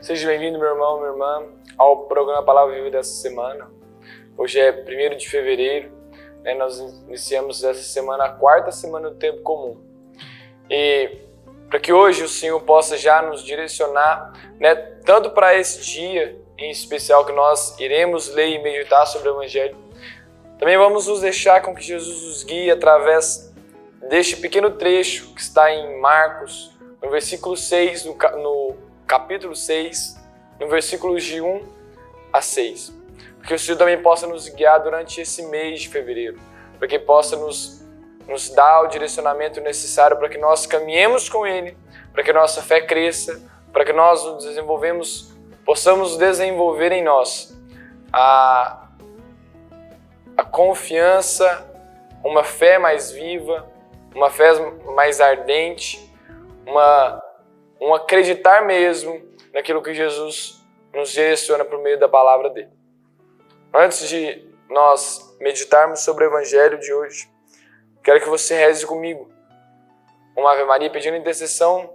Seja bem-vindo, meu irmão, minha irmã, ao programa Palavra Viva dessa semana. Hoje é 1º de fevereiro, nós iniciamos essa semana, a 4ª semana do tempo comum. E para que hoje o Senhor possa já nos direcionar, tanto para esse dia em especial que nós iremos ler e meditar sobre o Evangelho, também vamos nos deixar com que Jesus nos guie através deste pequeno trecho que está em Marcos, no versículo 6, no capítulo 6, no versículos de 1 a 6. Porque o Senhor também possa nos guiar durante esse mês de fevereiro, para que possa nos dar o direcionamento necessário para que nós caminhemos com Ele, para que nossa fé cresça, para que nós possamos desenvolver em nós a confiança, uma fé mais viva, uma fé mais ardente, um acreditar mesmo naquilo que Jesus nos direciona por meio da palavra dele. Antes de nós meditarmos sobre o Evangelho de hoje, quero que você reze comigo uma Ave Maria pedindo intercessão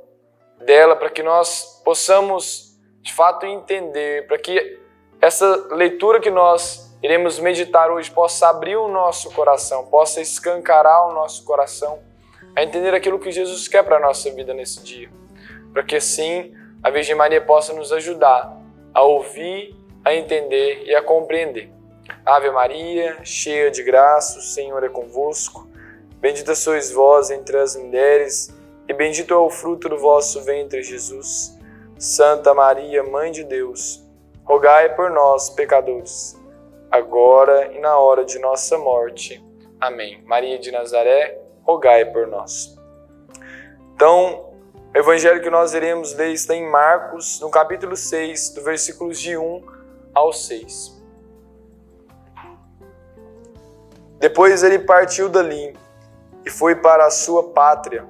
dela para que nós possamos de fato entender, para que essa leitura que nós iremos meditar hoje possa abrir o nosso coração, possa escancarar o nosso coração a entender aquilo que Jesus quer para a nossa vida nesse dia. Para que assim a Virgem Maria possa nos ajudar a ouvir, a entender e a compreender. Ave Maria, cheia de graça, o Senhor é convosco. Bendita sois vós entre as mulheres, e bendito é o fruto do vosso ventre, Jesus. Santa Maria, Mãe de Deus, rogai por nós, pecadores, agora e na hora de nossa morte. Amém. Maria de Nazaré, rogai por nós. Então, o Evangelho que nós iremos ler está em Marcos, no capítulo 6, do versículos de 1 ao 6. Depois ele partiu dali e foi para a sua pátria,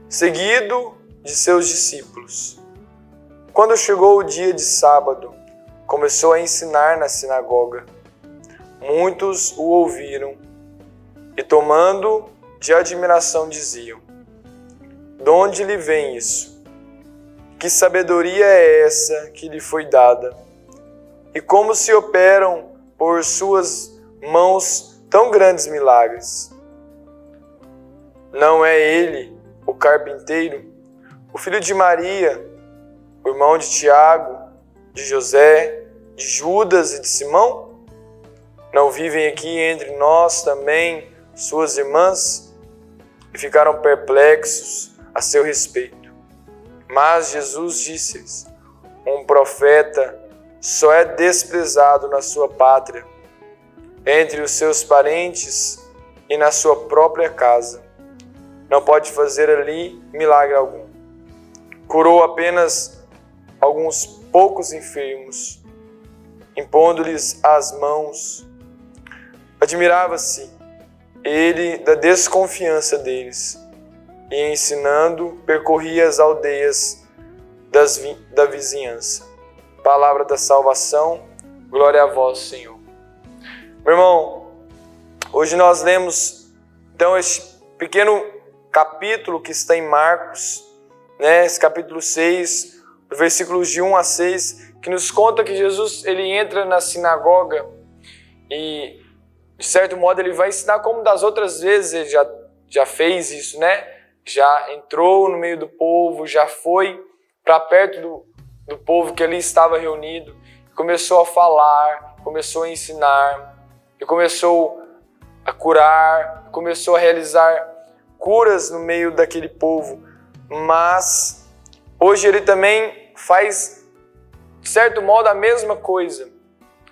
seguido de seus discípulos. Quando chegou o dia de sábado, começou a ensinar na sinagoga. Muitos o ouviram e, tomando de admiração, diziam: de onde lhe vem isso? Que sabedoria é essa que lhe foi dada? E como se operam por suas mãos tão grandes milagres? Não é ele o carpinteiro, o filho de Maria, o irmão de Tiago, de José, de Judas e de Simão? Não vivem aqui entre nós também suas irmãs? E ficaram perplexos a seu respeito. Mas Jesus disse-lhes: um profeta só é desprezado na sua pátria, entre os seus parentes e na sua própria casa. Não pode fazer ali milagre algum. Curou apenas alguns poucos enfermos, impondo-lhes as mãos. Admirava-se ele da desconfiança deles, e ensinando, percorria as aldeias da vizinhança. Palavra da salvação, glória a vós, Senhor. Meu irmão, hoje nós lemos então este pequeno capítulo que está em Marcos, esse capítulo 6, versículos de 1 a 6, que nos conta que Jesus ele entra na sinagoga e, de certo modo, ele vai ensinar como das outras vezes ele já fez isso, Já entrou no meio do povo, já foi para perto do povo que ali estava reunido, começou a falar, começou a ensinar, e começou a curar, começou a realizar curas no meio daquele povo. Mas hoje ele também faz, de certo modo, a mesma coisa,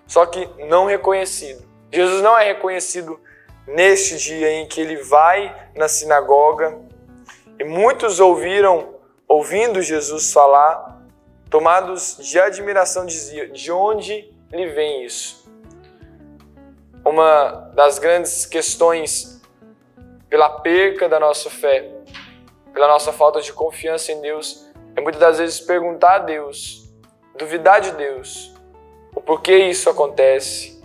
só que não reconhecido. Jesus não é reconhecido neste dia em que ele vai na sinagoga, e muitos ouvindo Jesus falar, tomados de admiração, diziam: de onde lhe vem isso? Uma das grandes questões pela perca da nossa fé, pela nossa falta de confiança em Deus, é muitas das vezes perguntar a Deus, duvidar de Deus, o porquê isso acontece,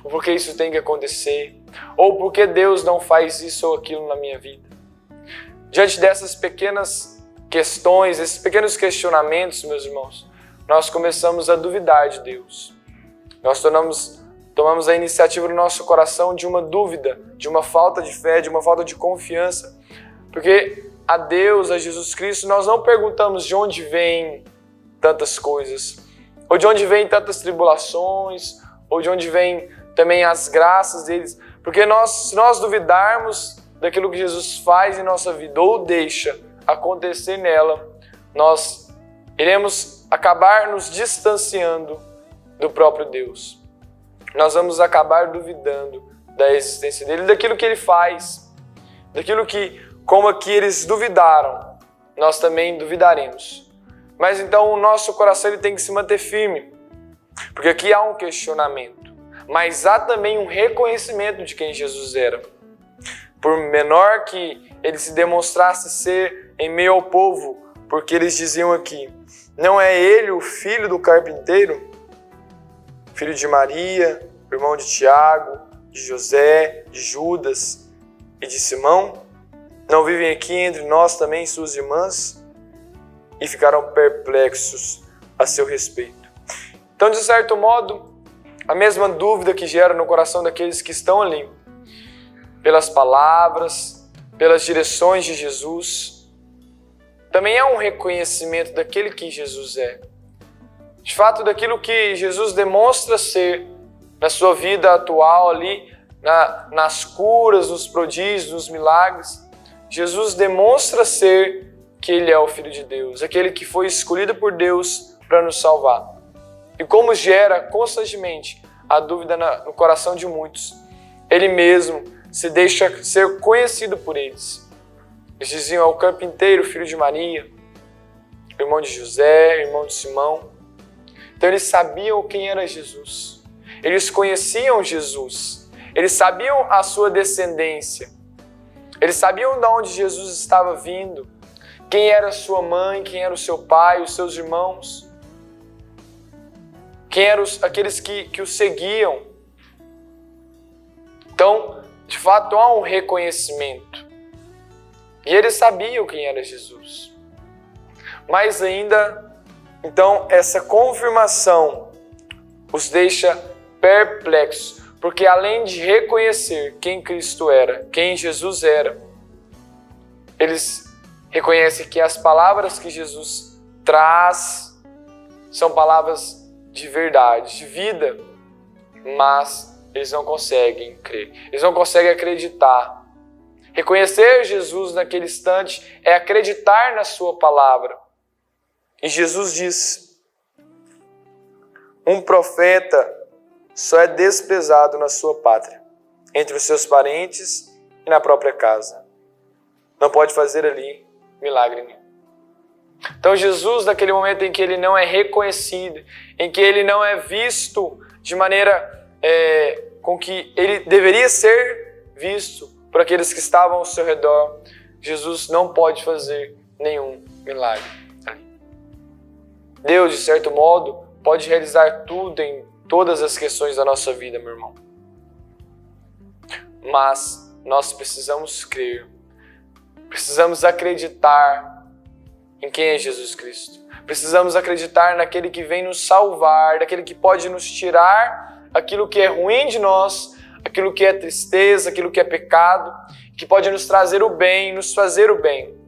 o porquê isso tem que acontecer, ou por que Deus não faz isso ou aquilo na minha vida. Diante dessas pequenas questões, esses pequenos questionamentos, meus irmãos, nós começamos a duvidar de Deus. Nós tomamos a iniciativa no nosso coração de uma dúvida, de uma falta de fé, de uma falta de confiança. Porque a Deus, a Jesus Cristo, nós não perguntamos de onde vêm tantas coisas, ou de onde vêm tantas tribulações, ou de onde vêm também as graças deles. Porque se nós duvidarmos daquilo que Jesus faz em nossa vida, ou deixa acontecer nela, nós iremos acabar nos distanciando do próprio Deus. Nós vamos acabar duvidando da existência dele, daquilo que ele faz, daquilo que, como aqui eles duvidaram, nós também duvidaremos. Mas então o nosso coração ele tem que se manter firme, porque aqui há um questionamento, mas há também um reconhecimento de quem Jesus era. Por menor que ele se demonstrasse ser em meio ao povo, porque eles diziam aqui, não é ele o filho do carpinteiro? Filho de Maria, irmão de Tiago, de José, de Judas e de Simão? Não vivem aqui entre nós também suas irmãs? E ficaram perplexos a seu respeito. Então, de certo modo, a mesma dúvida que gera no coração daqueles que estão ali, pelas palavras, pelas direções de Jesus, também é um reconhecimento daquele que Jesus é. De fato, daquilo que Jesus demonstra ser na sua vida atual ali, nas curas, nos prodígios, nos milagres, Jesus demonstra ser que Ele é o Filho de Deus, aquele que foi escolhido por Deus para nos salvar. E como gera constantemente a dúvida no coração de muitos, Ele mesmo se deixa ser conhecido por eles. Eles diziam, é o carpinteiro, filho de Maria, irmão de José, irmão de Simão. Então eles sabiam quem era Jesus. Eles conheciam Jesus. Eles sabiam a sua descendência. Eles sabiam de onde Jesus estava vindo. Quem era sua mãe, quem era o seu pai, os seus irmãos. Quem eram aqueles que o seguiam. Então, de fato, há um reconhecimento. E eles sabiam quem era Jesus. Mas ainda, então, essa confirmação os deixa perplexos. Porque além de reconhecer quem Cristo era, quem Jesus era, eles reconhecem que as palavras que Jesus traz são palavras de verdade, de vida, mas eles não conseguem crer, eles não conseguem acreditar. Reconhecer Jesus naquele instante é acreditar na sua palavra. E Jesus diz, um profeta só é desprezado na sua pátria, entre os seus parentes e na própria casa. Não pode fazer ali milagre nenhum. Então Jesus, naquele momento em que ele não é reconhecido, em que ele não é visto de maneira com que ele deveria ser visto por aqueles que estavam ao seu redor, Jesus não pode fazer nenhum milagre ali. Deus, de certo modo, pode realizar tudo em todas as questões da nossa vida, meu irmão. Mas nós precisamos crer, precisamos acreditar em quem é Jesus Cristo. Precisamos acreditar naquele que vem nos salvar, naquele que pode nos tirar aquilo que é ruim de nós, aquilo que é tristeza, aquilo que é pecado, que pode nos trazer o bem, nos fazer o bem.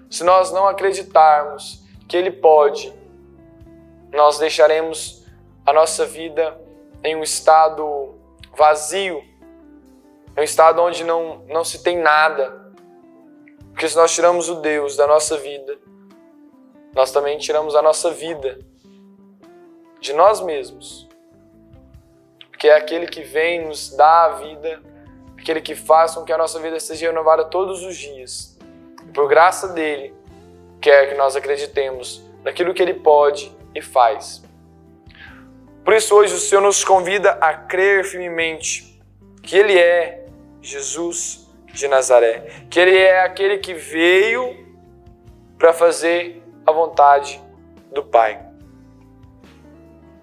Se nós não acreditarmos que Ele pode, nós deixaremos a nossa vida em um estado vazio, em um estado onde não se tem nada. Porque se nós tiramos o Deus da nossa vida, nós também tiramos a nossa vida de nós mesmos. Porque é aquele que vem nos dar a vida, aquele que faz com que a nossa vida seja renovada todos os dias. E por graça dele, quer que nós acreditemos naquilo que ele pode e faz. Por isso hoje o Senhor nos convida a crer firmemente que Ele é Jesus de Nazaré, que Ele é aquele que veio para fazer a vontade do Pai.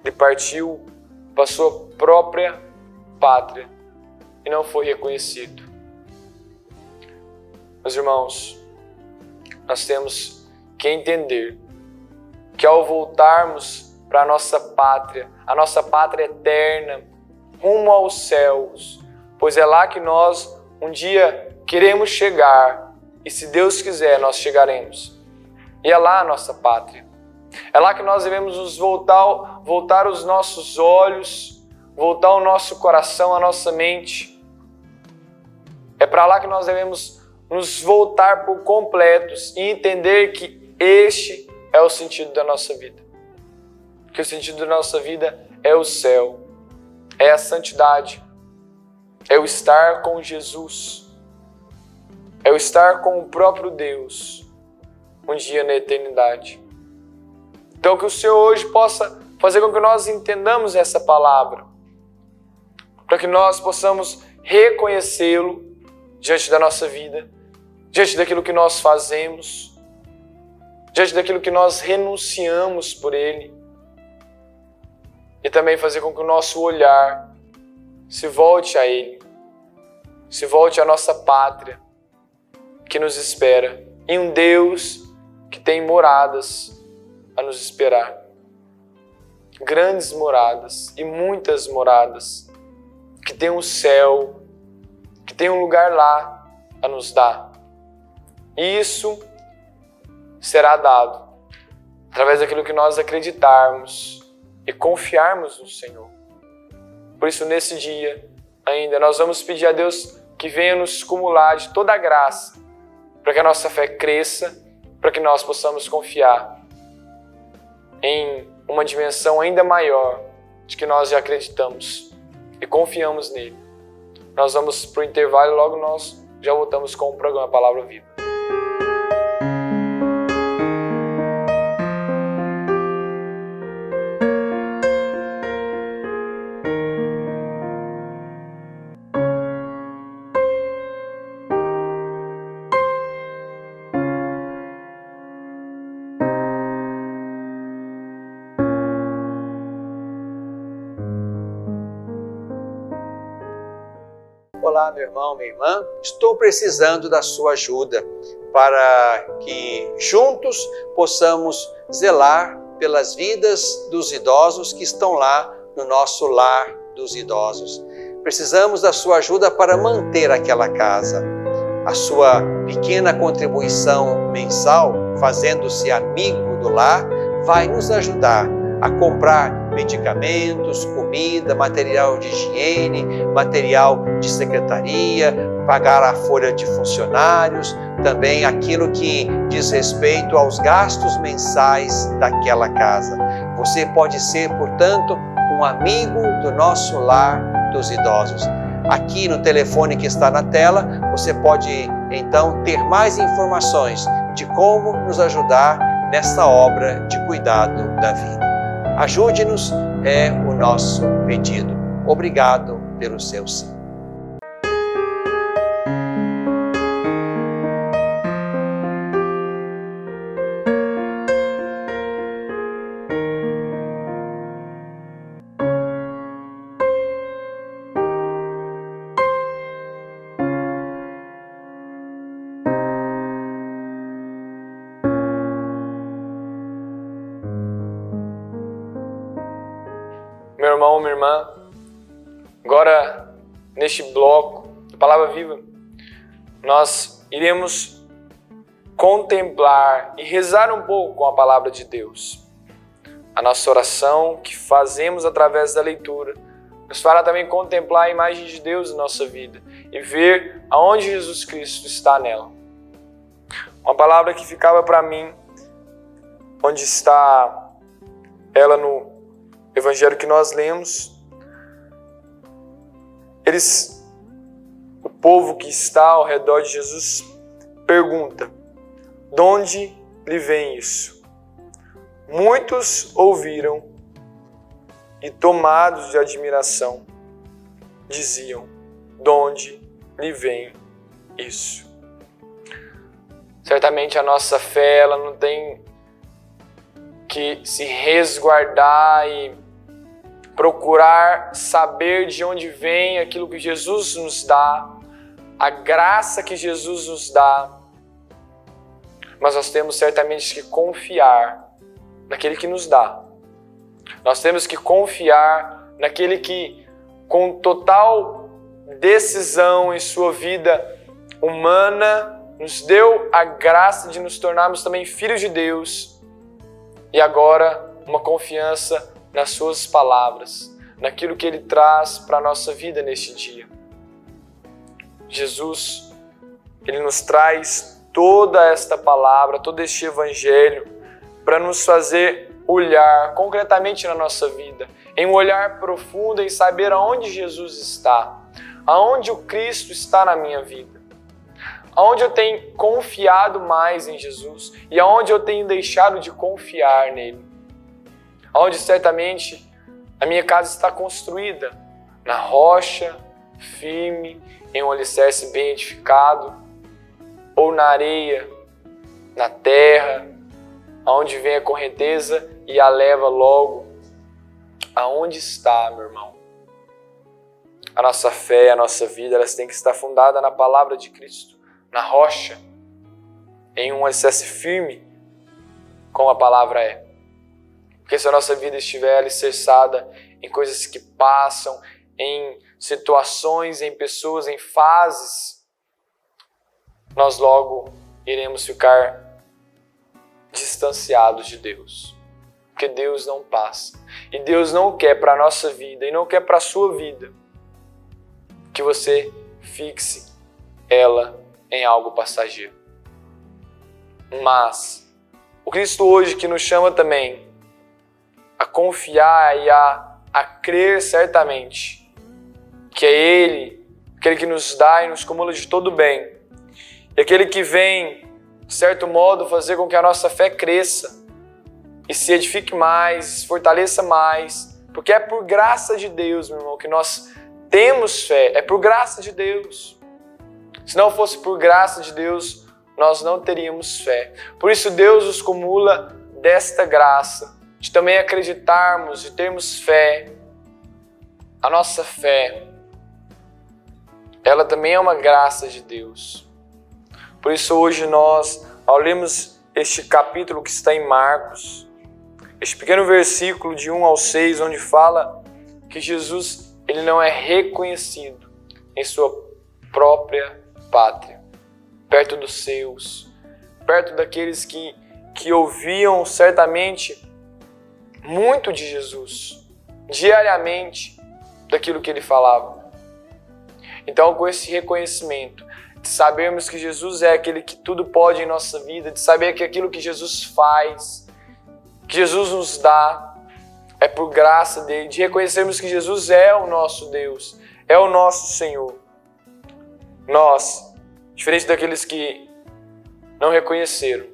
Ele partiu para a sua própria pátria e não foi reconhecido. Meus irmãos, nós temos que entender que ao voltarmos para a nossa pátria eterna, rumo aos céus, pois é lá que nós um dia queremos chegar e, se Deus quiser, nós chegaremos. E é lá a nossa pátria. É lá que nós devemos nos voltar os nossos olhos, voltar o nosso coração, a nossa mente. É para lá que nós devemos nos voltar por completos e entender que este é o sentido da nossa vida. Que o sentido da nossa vida é o céu, é a santidade, é o estar com Jesus, é o estar com o próprio Deus um dia na eternidade. Então que o Senhor hoje possa fazer com que nós entendamos essa palavra, para que nós possamos reconhecê-lo diante da nossa vida, diante daquilo que nós fazemos, diante daquilo que nós renunciamos por Ele, e também fazer com que o nosso olhar se volte a Ele, se volte à nossa pátria que nos espera, em um Deus que tem moradas a nos esperar. Grandes moradas e muitas moradas, que tem um céu, que tem um lugar lá a nos dar. E isso será dado através daquilo que nós acreditarmos e confiarmos no Senhor. Por isso, nesse dia ainda, nós vamos pedir a Deus que venha nos cumular de toda a graça, para que a nossa fé cresça, para que nós possamos confiar em uma dimensão ainda maior de que nós já acreditamos e confiamos nele. Nós vamos para o intervalo e logo nós já voltamos com o programa Palavra Viva. Olá, meu irmão, minha irmã, estou precisando da sua ajuda para que juntos possamos zelar pelas vidas dos idosos que estão lá no nosso lar dos idosos. Precisamos da sua ajuda para manter aquela casa. A sua pequena contribuição mensal, fazendo-se amigo do lar, vai nos ajudar a comprar medicamentos, comida, material de higiene, material de secretaria, pagar a folha de funcionários, também aquilo que diz respeito aos gastos mensais daquela casa. Você pode ser, portanto, um amigo do nosso lar dos idosos. Aqui no telefone que está na tela, você pode então ter mais informações de como nos ajudar nessa obra de cuidado da vida. Ajude-nos, é o nosso pedido. Obrigado pelo seu sim. Meu irmão, minha irmã, agora neste bloco da Palavra Viva, nós iremos contemplar e rezar um pouco com a Palavra de Deus. A nossa oração que fazemos através da leitura nos fará também contemplar a imagem de Deus em nossa vida e ver aonde Jesus Cristo está nela. Uma palavra que ficava para mim, onde está ela no Evangelho que nós lemos, o povo que está ao redor de Jesus pergunta: de onde lhe vem isso? Muitos ouviram e, tomados de admiração, diziam: de onde lhe vem isso? Certamente a nossa fé ela não tem que se resguardar e procurar saber de onde vem aquilo que Jesus nos dá, a graça que Jesus nos dá. mas nós temos certamente que confiar naquele que nos dá. Nós temos que confiar naquele que, com total decisão em sua vida humana, nos deu a graça de nos tornarmos também filhos de Deus e agora uma confiança nas suas palavras, naquilo que Ele traz para a nossa vida neste dia. Jesus, Ele nos traz toda esta palavra, todo este evangelho para nos fazer olhar concretamente na nossa vida, em um olhar profundo, em saber aonde Jesus está, aonde o Cristo está na minha vida, aonde eu tenho confiado mais em Jesus e aonde eu tenho deixado de confiar nele, aonde certamente a minha casa está construída na rocha, firme, em um alicerce bem edificado, ou na areia, na terra, aonde vem a correnteza e a leva logo. Aonde está, meu irmão? A nossa fé, a nossa vida, elas têm que estar fundadas na palavra de Cristo, na rocha, em um alicerce firme, como a palavra é. Porque se a nossa vida estiver alicerçada em coisas que passam, em situações, em pessoas, em fases, nós logo iremos ficar distanciados de Deus. Porque Deus não passa. E Deus não quer para a nossa vida e não quer para a sua vida que você fixe ela em algo passageiro. Mas o Cristo hoje que nos chama também a confiar e a crer certamente que é Ele, aquele que nos dá e nos cumula de todo bem, e aquele que vem, de certo modo, fazer com que a nossa fé cresça e se edifique mais, se fortaleça mais, porque é por graça de Deus, meu irmão, que nós temos fé, é por graça de Deus. Se não fosse por graça de Deus, nós não teríamos fé. Por isso Deus nos cumula desta graça, de também acreditarmos, de termos fé. A nossa fé, ela também é uma graça de Deus. Por isso hoje nós, ao lermos este capítulo que está em Marcos, este pequeno versículo de 1 ao 6, onde fala que Jesus ele não é reconhecido em sua própria pátria, perto dos seus, perto daqueles que ouviam certamente muito de Jesus, diariamente, daquilo que ele falava. Então, com esse reconhecimento, de sabermos que Jesus é aquele que tudo pode em nossa vida, de saber que aquilo que Jesus faz, que Jesus nos dá, é por graça dele, de reconhecermos que Jesus é o nosso Deus, é o nosso Senhor. Nós, diferente daqueles que não reconheceram,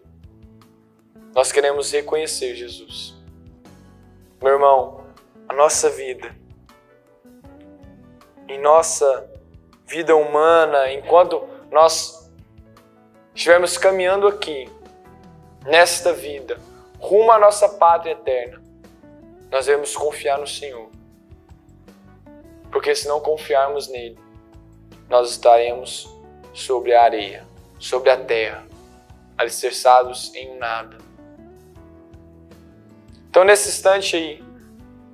nós queremos reconhecer Jesus. Meu irmão, a nossa vida, em nossa vida humana, enquanto nós estivermos caminhando aqui, nesta vida, rumo à nossa pátria eterna, nós devemos confiar no Senhor. Porque se não confiarmos nele, nós estaremos sobre a areia, sobre a terra, alicerçados em um nada. Então, nesse instante aí,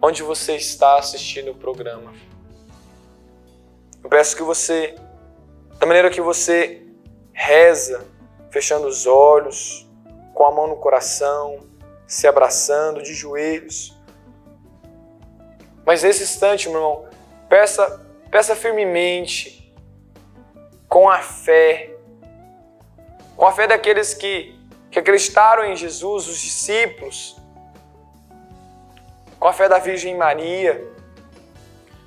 onde você está assistindo o programa, eu peço que você, da maneira que você reza, fechando os olhos, com a mão no coração, se abraçando de joelhos. Mas nesse instante, meu irmão, peça firmemente, com a fé daqueles que acreditaram em Jesus, os discípulos, com a fé da Virgem Maria.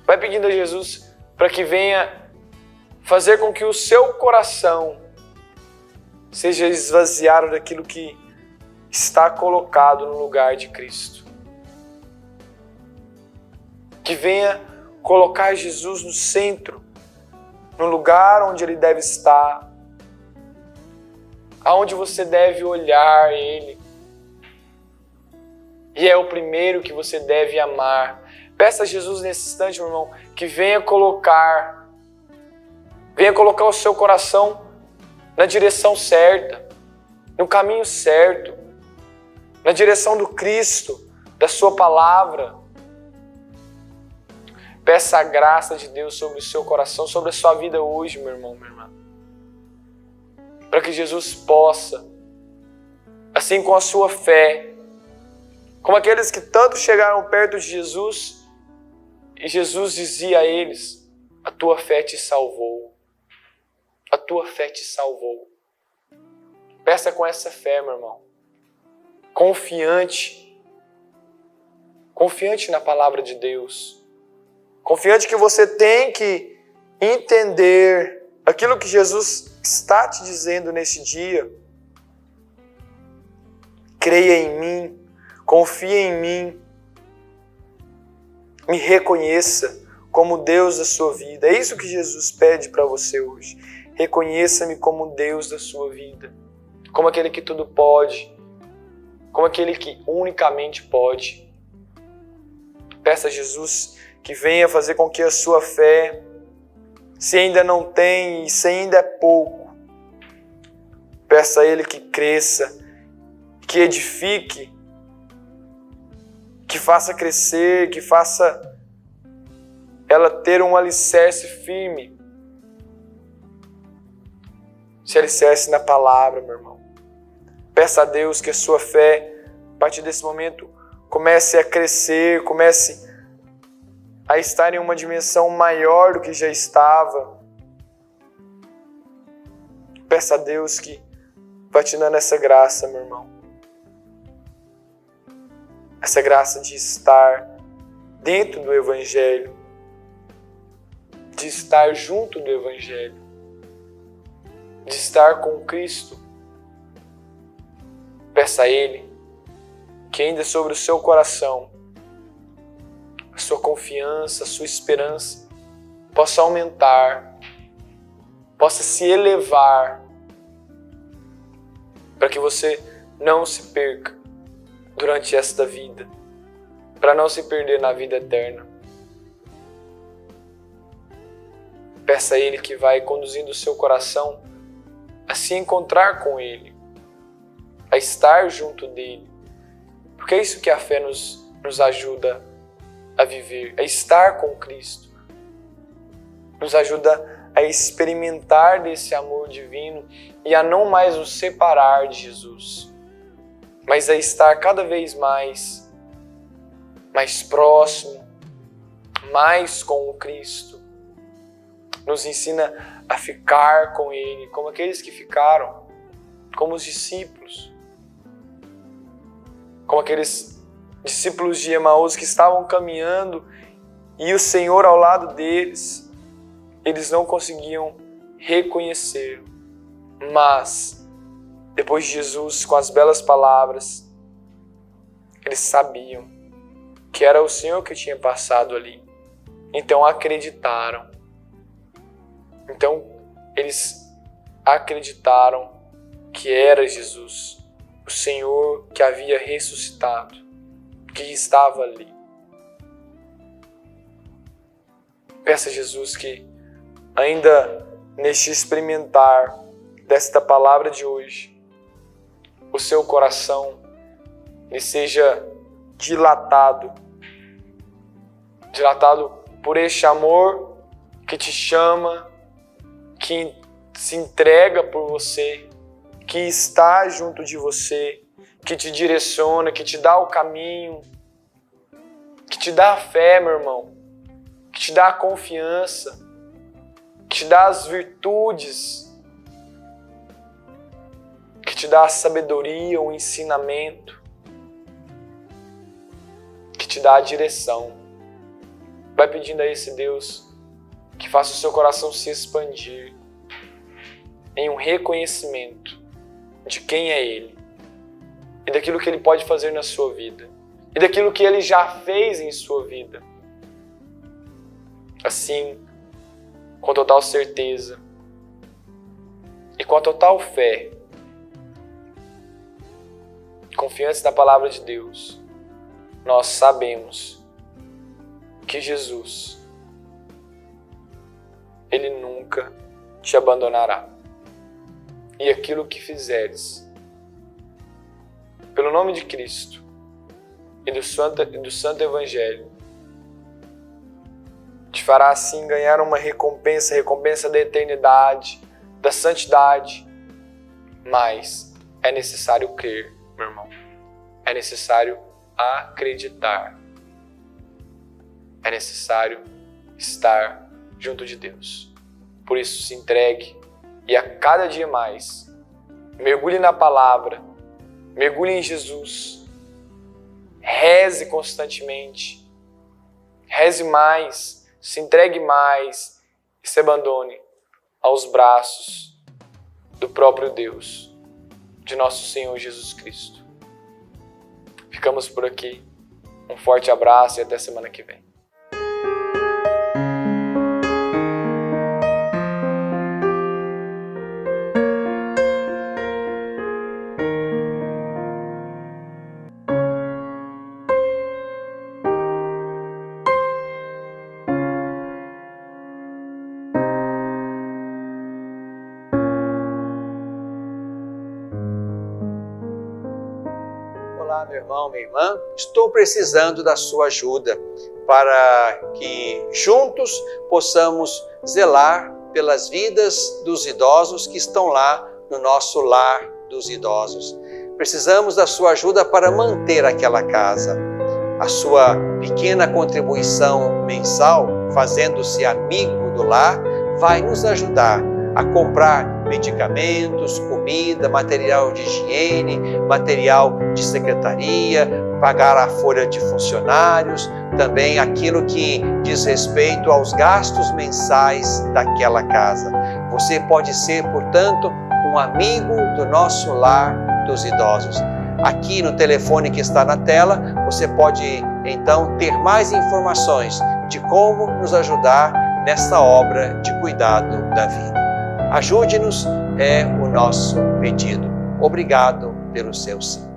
Vai pedindo a Jesus para que venha fazer com que o seu coração seja esvaziado daquilo que está colocado no lugar de Cristo. Que venha colocar Jesus no centro, no lugar onde Ele deve estar, aonde você deve olhar Ele. E é o primeiro que você deve amar. Peça a Jesus nesse instante, meu irmão, que venha colocar o seu coração na direção certa, no caminho certo, na direção do Cristo, da sua palavra. Peça a graça de Deus sobre o seu coração, sobre a sua vida hoje, meu irmão, minha irmã. Para que Jesus possa, assim com a sua fé, como aqueles que tanto chegaram perto de Jesus, e Jesus dizia a eles: a tua fé te salvou. A tua fé te salvou. Peça com essa fé, meu irmão. Confiante na palavra de Deus. Confiante que você tem que entender aquilo que Jesus está te dizendo nesse dia. Creia em mim, confie em mim, me reconheça como Deus da sua vida. É isso que Jesus pede para você hoje. Reconheça-me como Deus da sua vida, como aquele que tudo pode, como aquele que unicamente pode. Peça a Jesus que venha fazer com que a sua fé, se ainda não tem e se ainda é pouco, peça a Ele que cresça, que edifique, que faça crescer, que faça ela ter um alicerce firme. Se alicerce na palavra, meu irmão. Peça a Deus que a sua fé, a partir desse momento, comece a crescer, comece a estar em uma dimensão maior do que já estava. Peça a Deus que vai te dando essa graça, meu irmão. Essa graça de estar dentro do Evangelho, de estar junto do Evangelho, de estar com Cristo. Peça a Ele que ainda sobre o seu coração, a sua confiança, a sua esperança possa aumentar, possa se elevar, para que você não se perca durante esta vida, para não se perder na vida eterna. Peça a Ele que vai conduzindo o seu coração a se encontrar com Ele, a estar junto dEle, porque é isso que a fé nos ajuda a viver, a estar com Cristo, nos ajuda a experimentar desse amor divino e a não mais nos separar de Jesus, mas a estar cada vez mais próximo, mais com o Cristo. Nos ensina a ficar com Ele, como aqueles que ficaram, como os discípulos, como aqueles discípulos de Emaús que estavam caminhando e o Senhor ao lado deles, eles não conseguiam reconhecer, mas depois de Jesus, com as belas palavras, eles sabiam que era o Senhor que tinha passado ali, então acreditaram. Então eles acreditaram que era Jesus, o Senhor que havia ressuscitado, que estava ali. Peça a Jesus que ainda neste experimentar desta palavra de hoje, o seu coração ele seja dilatado por este amor que te chama, que se entrega por você, que está junto de você, que te direciona, que te dá o caminho, que te dá a fé, meu irmão, que te dá a confiança, que te dá as virtudes, que te dá a sabedoria, o ensinamento, que te dá a direção. Vai pedindo a esse Deus que faça o seu coração se expandir em um reconhecimento de quem é Ele e daquilo que Ele pode fazer na sua vida e daquilo que Ele já fez em sua vida. Assim, com total certeza e com a total fé, confiantes na palavra de Deus, nós sabemos que Jesus, Ele nunca te abandonará. E aquilo que fizeres, pelo nome de Cristo e do Santo Evangelho, te fará assim ganhar uma recompensa da eternidade, da santidade. Mas é necessário crer, meu irmão. É necessário acreditar. É necessário estar junto de Deus. Por isso, se entregue e a cada dia mais mergulhe na palavra, mergulhe em Jesus, reze constantemente, reze mais, se entregue mais e se abandone aos braços do próprio Deus, de nosso Senhor Jesus Cristo. Ficamos por aqui. Um forte abraço e até semana que vem. Olá, meu irmão, minha irmã, estou precisando da sua ajuda para que juntos possamos zelar pelas vidas dos idosos que estão lá no nosso lar dos idosos. Precisamos da sua ajuda para manter aquela casa. A sua pequena contribuição mensal, fazendo-se amigo do lar, vai nos ajudar a comprar medicamentos, comida, material de higiene, material de secretaria, pagar a folha de funcionários, também aquilo que diz respeito aos gastos mensais daquela casa. Você pode ser, portanto, um amigo do nosso lar dos idosos. Aqui no telefone que está na tela, você pode então ter mais informações de como nos ajudar nessa obra de cuidado da vida. Ajude-nos, é o nosso pedido. Obrigado pelo seu sim.